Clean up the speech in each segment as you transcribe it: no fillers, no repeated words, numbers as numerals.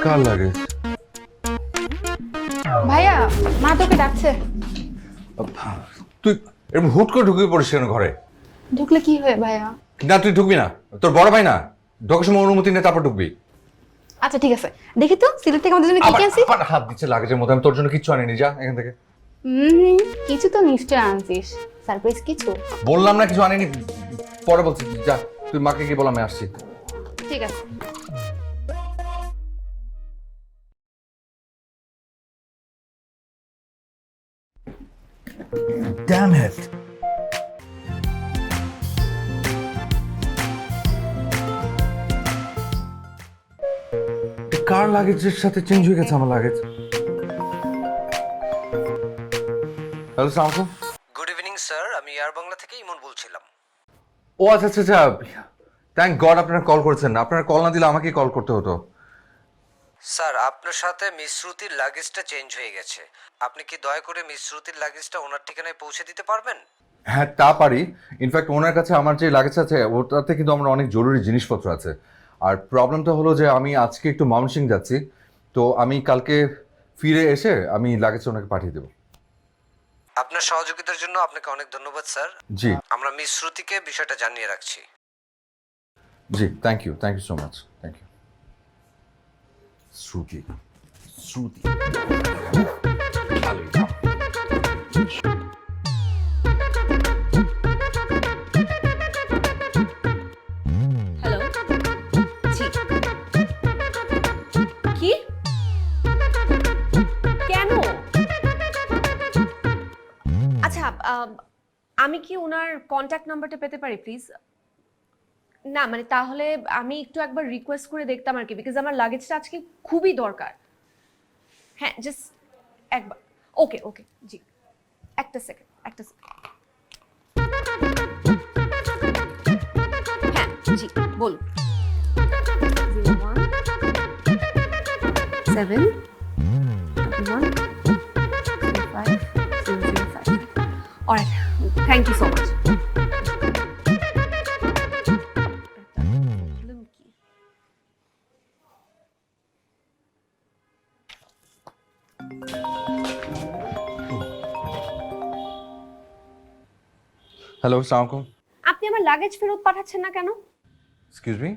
কার লাগে? ভাইয়া মা তোকে ডাকছে। তুই এরকম হুট করে ঢুকে পড়িস কেন ঘরে? ঢুকলে কি হয় ভাইয়া? না তুই ঢুকবি না, তোর বড় ভাই না, ঢোকার সময় অনুমতি নিয়ে তারপর ঢুকবি। আচ্ছা ঠিক আছে, দেখি তো সিলেট থেকে আমাদের জন্য কি কি আনছিস। আবার হাত দিচ্ছে লাগেজের মধ্যে, আমি তোর জন্য কিচ্ছু আনিনি, যা এখান থেকে। কিছু তো নিশ্চয় আনছিস, সারপ্রাইজ কিছু। বললাম না কিছু আনিনি, পরে বলছি, যা তুই মাকে গিয়ে বল আমি আসছি। ঠিক আছে। Damn it! কার লাগেজের সাথে চেঞ্জ হয়ে গেছে আমার লাগেজ? হ্যালো সালাম। গুড ইভিনিং স্যার, আমি এয়ার বাংলা থেকে ইমন বলছিলাম। ও আচ্ছা আচ্ছা আচ্ছা, থ্যাংক গড আপনারা কল করেছেন, আপনারা কল না দিলে আমাকেই কল করতে হতো। স্যার আপনার সাথে মিস শ্রুতির লাগেজটা চেঞ্জ হয়ে গেছে, আপনি কি দয়া করে মিস শ্রুতির লাগেজটা ওনার ঠিকানায় পৌঁছে দিতে পারবেন? হ্যাঁ তা পারি, ইনফ্যাক্ট ওনার কাছে আমার যে লাগেজ আছে ওটাতে কিন্তু আমার অনেক জরুরি জিনিসপত্র আছে। আর প্রবলেমটা হলো যে আমি আজকে একটু ময়মনসিংহ যাচ্ছি, তো আমি কালকে ফিরে এসে আমি লাগেজটা ওনাকে পাঠিয়ে দেবো। আপনার সহযোগিতার জন্য আপনাকে অনেক ধন্যবাদ স্যার। জি আমরা মিস শ্রুতিকে বিষয়টা জানিয়ে রাখছি। জি, thank you so much, thank you. Shruti Shruti hello, জি কি কেন? আচ্ছা আমি কি ওনার কন্ট্যাক্ট নাম্বারটা পেতে পারি প্লিজ? না মানে তাহলে আমি একটু একবার রিকোয়েস্ট করে দেখতাম আর কি, বিকজ আমার লাগেজটা আজকে খুবই দরকার। হ্যাঁ জাস্ট একবার। ওকে ওকে জি, একটা সেকেন্ড। হ্যাঁ জি বলুন। 0171350005। Alright, thank you so much. Hello সালাম। আপনি আমার লাগেজ ফেরত পাঠাচ্ছেন না কেন? এক্সকিউজ মি,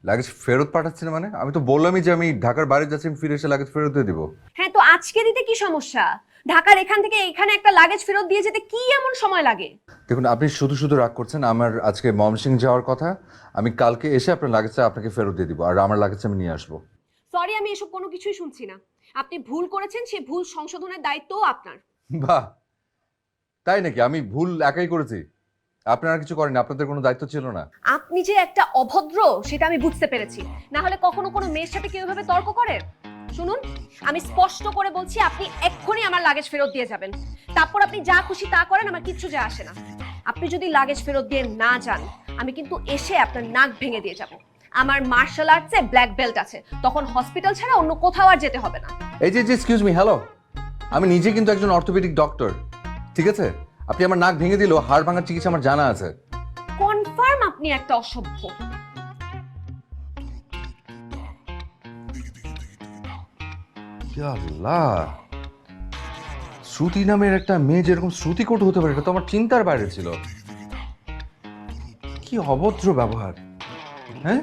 লাগেজ ফেরত পাঠাচ্ছি না মানে? আমি তো বললামই যে আমি ঢাকার বাইরে যাচ্ছি, আমি ফিরে এসে লাগেজ ফেরত দিয়ে দিব। হ্যাঁ তো আজকে দিতে কি সমস্যা? ঢাকার এখান থেকে এখানে একটা লাগেজ ফেরত দিয়ে যেতে কি এমন সময় লাগে? দেখুন আপনি শুধু শুধু রাগ করছেন, আমার আজকে ময়মনসিংহ যাওয়ার কথা, আমি কালকে এসে আপনার লাগেজটা আপনাকে ফেরত দিয়ে দিব, আর আমার লাগেজটা আমি নিয়ে আসবো। সরি, আমি এসব কোনো কিছুই শুনছি না। আপনি ভুল করেছেন, সেই ভুল সংশোধনের দায়িত্বও আপনার। বাহ, তাই নাকি? আমি ভুল একাই করেছি, আপনারা কিছু করেন? আপনাদের কোনো দায়িত্ব ছিল না? আপনি যে একটা অভদ্র সেটা আমি বুঝতে পেরেছি, না হলে কখনো কোনো মেয়ের সাথে কেউ এভাবে তর্ক করে? শুনুন, আমি স্পষ্ট করে বলছি, আপনি এক্ষুনি আমার লাগেজ ফেরত দিয়ে যাবেন। তারপর আপনি যা খুশি তা করেন, আমার কিচ্ছু যায় আসে না। আপনি যদি লাগেজ ফেরত দিয়ে না যান, আমি কিন্তু এসে আপনার নাক ভেঙে দিয়ে যাব। আমার মার্শাল আর্টসে ব্ল্যাক বেল্ট আছে, তখন হসপিটাল ছাড়া অন্য কোথাও আর যেতে হবে না। এই যে এক্সকিউজ মি, হ্যালো, আমি নিজে কিন্তু একজন অর্থোপেডিক ডক্টর, ঠিক আছে? আপনি আমার নাক ভেঙে দিলেও হাড় ভাঙার চিকিৎসা আমার জানা আছে। কনফার্ম আপনি একটা অসভ্য। আল্লাহ, শ্রুতি নামের একটা মেয়ে যেরকম শ্রুতি কটু হতে পারে এটা তো আমার চিন্তার বাইরে ছিল। কি অভদ্র ব্যবহার, হ্যাঁ?